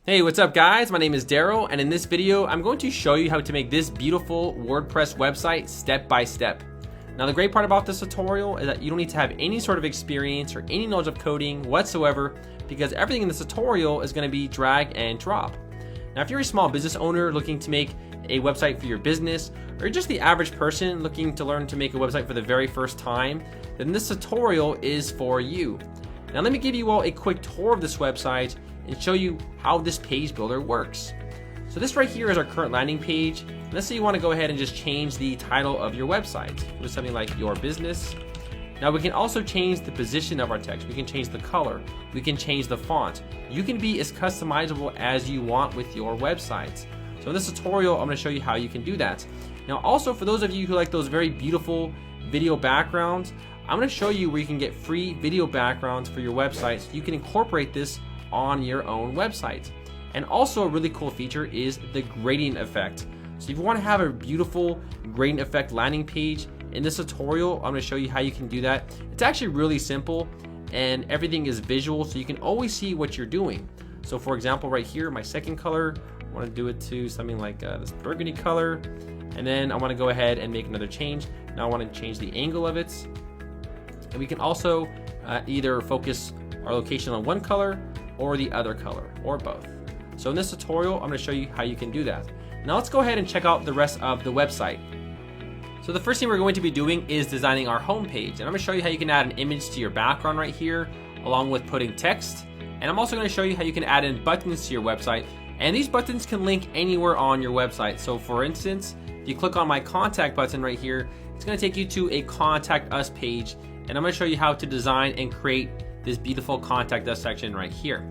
Hey, what's up guys? My name is Daryl, and in this video, I'm going to show you how to make this beautiful WordPress website step by step. Now, the great part about this tutorial is that you don't need to have any sort of experience or any knowledge of coding whatsoever, because everything in this tutorial is going to be drag and drop. Now, if you're a small business owner looking to make a website for your business, or just the average person looking to learn to make a website for the very first time, then this tutorial is for you. Now, let me give you all a quick tour of this website and show you how this page builder works. So this right here is our current landing page. Let's say you want to go ahead and just change the title of your website with something like your business. Now we can also change the position of our text. We can change the color. We can change the font. You can be as customizable as you want with your websites. So in this tutorial, I'm going to show you how you can do that. Now also, for those of you who like those very beautiful video backgrounds, I'm going to show you where you can get free video backgrounds for your website so you can incorporate this on your own website. And also, a really cool feature is the gradient effect. So if you want to have a beautiful gradient effect landing page, in this tutorial I'm going to show you how you can do that. It's actually really simple and everything is visual, so you can always see what you're doing. So for example, right here, my second color, I want to do it to something like this burgundy color, and then I want to go ahead and make another change. Now I want to change the angle of it, and we can also either focus our location on one color or the other color, or both. So in this tutorial, I'm going to show you how you can do that. Now let's go ahead and check out the rest of the website. So the first thing we're going to be doing is designing our home page, and I'm going to show you how you can add an image to your background right here, along with putting text. And I'm also going to show you how you can add in buttons to your website, and these buttons can link anywhere on your website. So for instance, if you click on my contact button right here, it's going to take you to a contact us page, and I'm going to show you how to design and create this beautiful contact us section right here.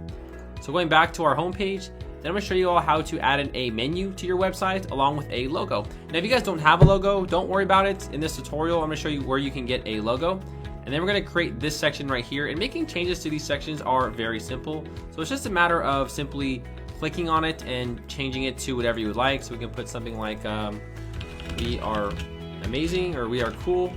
So going back to our home page, then I'm going to show you all how to add in a menu to your website along with a logo. Now if you guys don't have a logo, don't worry about it. In this tutorial, I'm going to show you where you can get a logo. And then we're going to create this section right here, and making changes to these sections are very simple. So it's just a matter of simply clicking on it and changing it to whatever you would like. So we can put something like we are amazing, or we are cool.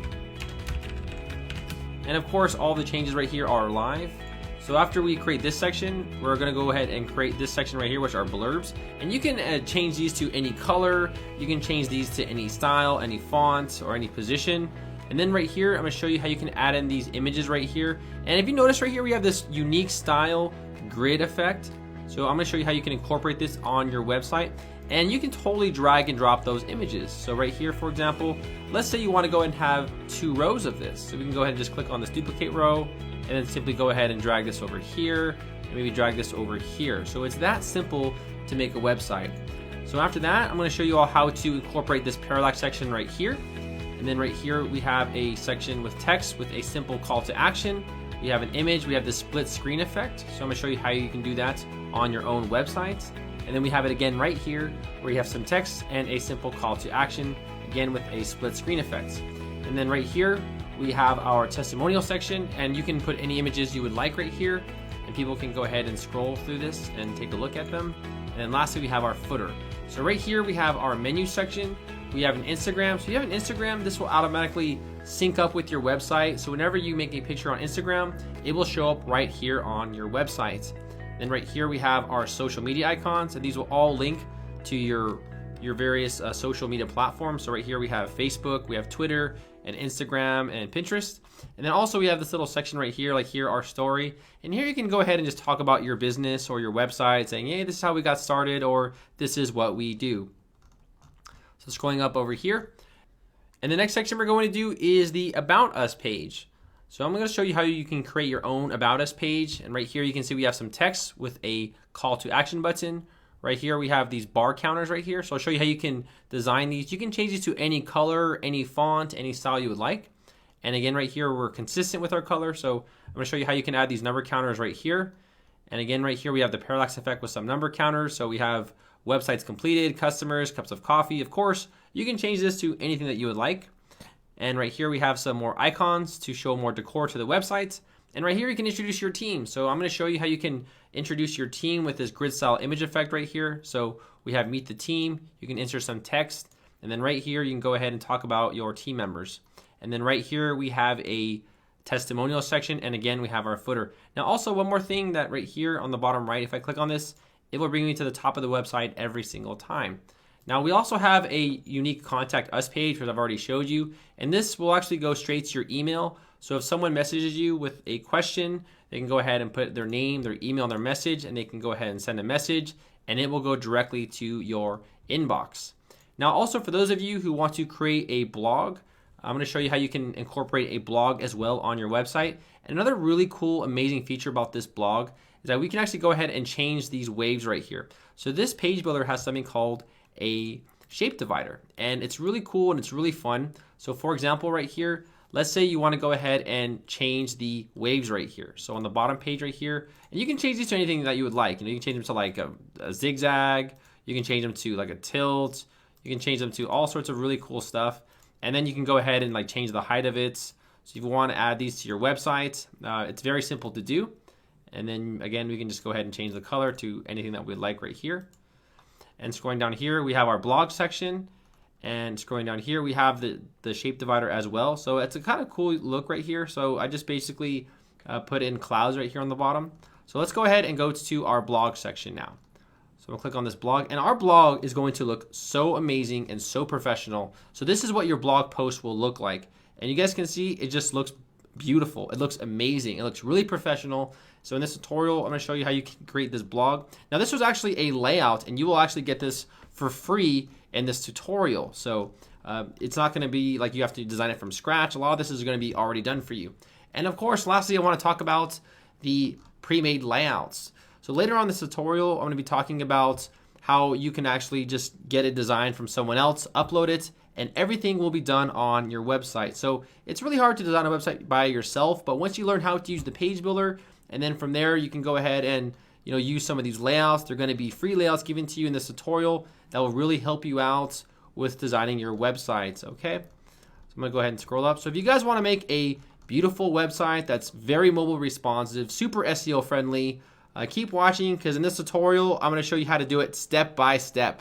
And of course, all the changes right here are live. So after we create this section, we're going to go ahead and create this section right here, which are blurbs. And you can change these to any color. You can change these to any style, any font, or any position. And then right here, I'm going to show you how you can add in these images right here. And if you notice right here, we have this unique style grid effect. So I'm going to show you how you can incorporate this on your website. And you can totally drag and drop those images. So right here, for example, let's say you want to go ahead and have 2 rows of this. So we can go ahead and just click on this duplicate row, and then simply go ahead and drag this over here, and maybe drag this over here. So it's that simple to make a website. So after that, I'm going to show you all how to incorporate this parallax section right here. And then right here, we have a section with text with a simple call to action. We have an image, we have the split screen effect. So I'm going to show you how you can do that on your own website. And then we have it again right here, where you have some text and a simple call to action, again with a split screen effect. And then right here, we have our testimonial section, and you can put any images you would like right here, and people can go ahead and scroll through this and take a look at them. And then lastly, we have our footer. So right here, we have our menu section. We have an Instagram. So if you have an Instagram, this will automatically sync up with your website. So whenever you make a picture on Instagram, it will show up right here on your website. Then right here, we have our social media icons, and these will all link to your various social media platforms. So right here, we have Facebook, we have Twitter, and Instagram, and Pinterest. And then also we have this little section right here, like here, our story. And here you can go ahead and just talk about your business or your website, saying, hey, this is how we got started, or this is what we do. So scrolling up over here. And the next section we're going to do is the About Us page. So I'm going to show you how you can create your own About Us page. And right here you can see we have some text with a call to action button. Right here we have these bar counters right here. So I'll show you how you can design these. You can change these to any color, any font, any style you would like. And again, right here we're consistent with our color. So I'm going to show you how you can add these number counters right here. And again, right here we have the parallax effect with some number counters. So we have websites completed, customers, cups of coffee. Of course, you can change this to anything that you would like. And right here we have some more icons to show more decor to the website. And right here you can introduce your team. So I'm going to show you how you can introduce your team with this grid style image effect right here. So we have meet the team. You can insert some text. And then right here you can go ahead and talk about your team members. And then right here we have a testimonial section, and again we have our footer. Now also one more thing that right here on the bottom right, if I click on this, it will bring you to the top of the website every single time. Now we also have a unique contact us page, which I've already showed you, and this will actually go straight to your email. So if someone messages you with a question, they can go ahead and put their name, their email, and their message, and they can go ahead and send a message, and it will go directly to your inbox. Now also for those of you who want to create a blog, I'm going to show you how you can incorporate a blog as well on your website. And another really cool, amazing feature about this blog is that we can actually go ahead and change these waves right here. So this page builder has something called a shape divider, and it's really cool and it's really fun. So for example, right here, let's say you want to go ahead and change the waves right here. So on the bottom page right here, and you can change these to anything that you would like. You can change them to like a zigzag, you can change them to like a tilt, you can change them to all sorts of really cool stuff. And then you can go ahead and like change the height of it. So if you want to add these to your website, it's very simple to do. And then again, we can just go ahead and change the color to anything that we'd like right here. And scrolling down here, we have our blog section. And scrolling down here, we have the shape divider as well. So it's a kind of cool look right here. So I just basically put in clouds right here on the bottom. So let's go ahead and go to our blog section now. So we'll click on this blog, and our blog is going to look so amazing and so professional. So this is what your blog post will look like. And you guys can see it just looks beautiful. It looks amazing. It looks really professional. So in this tutorial, I'm going to show you how you can create this blog. Now this was actually a layout, and you will actually get this for free in this tutorial. So it's not going to be like you have to design it from scratch. A lot of this is going to be already done for you. And of course, lastly, I want to talk about the pre-made layouts. So later on this tutorial, I'm going to be talking about how you can actually just get a design from someone else, upload it, and everything will be done on your website. So it's really hard to design a website by yourself, but once you learn how to use the page builder, and then from there you can go ahead and use some of these layouts. They're going to be free layouts given to you in this tutorial that will really help you out with designing your websites. Okay, so I'm going to go ahead and scroll up. So if you guys want to make a beautiful website that's very mobile responsive, super SEO friendly, keep watching, because in this tutorial, I'm going to show you how to do it step by step.